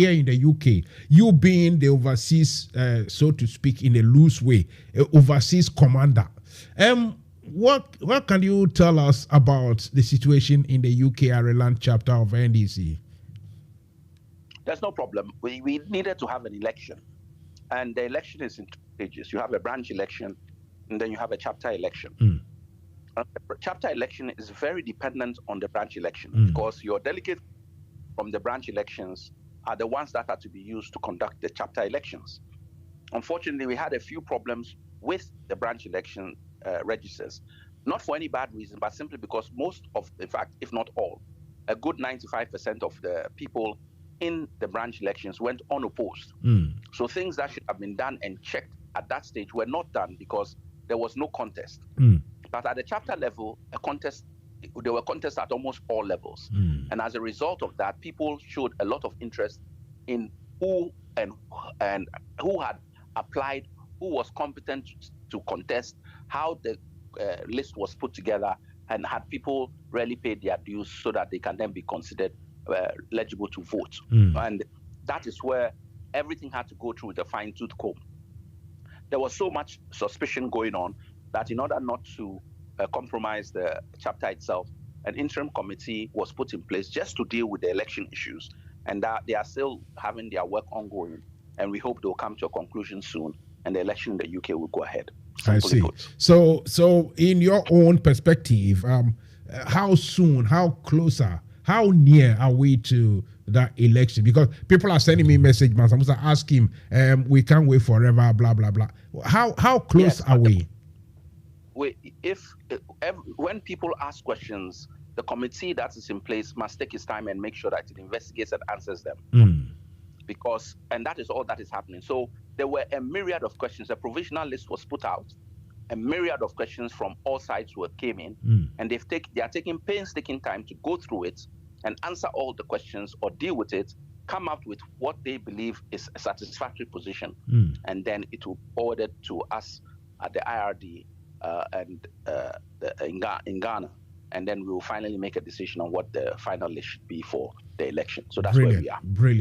here in the UK, you being the overseas, so to speak, in a loose way, overseas commander, what can you tell us about the situation in the UK Ireland chapter of NDC? There's no problem. We needed to have an election, and the election is in 2 stages. You have a branch election, and then you have a chapter election. The chapter election is very dependent on the branch election because your delegates from the branch elections are the ones that are to be used to conduct the chapter elections. Unfortunately, we had a few problems with the branch election registers, not for any bad reason, but simply because most of, in fact, if not all, a good 95% of the people in the branch elections went unopposed. So things that should have been done and checked at that stage were not done because there was no contest. But at the chapter level, there were contests at almost all levels. And as a result of that, people showed a lot of interest in who had applied, who was competent to contest, how the list was put together, and had people really paid their dues so that they can then be considered eligible to vote. And that is where everything had to go through the fine-tooth comb. There was so much suspicion going on that in order not to compromise the chapter itself, an interim committee was put in place just to deal with the election issues, and that they are still having their work ongoing, and we hope they'll come to a conclusion soon, and the election in the UK will go ahead. I see. So in your own perspective, how soon, how closer, how near are we to that election? Because people are sending me message, Mansa. I ask him, we can't wait forever, blah, blah, blah. How close are we? When people ask questions, the committee that is in place must take its time and make sure that it investigates and answers them. And that is all that is happening. So there were a myriad of questions. A provisional list was put out. A myriad of questions from all sides came in, and they are taking painstaking time to go through it and answer all the questions or deal with it, come up with what they believe is a satisfactory position, and then it will be forwarded to us at the IRD in Ghana, and then we will finally make a decision on what the final list should be for the election. So that's where we are. Brilliant.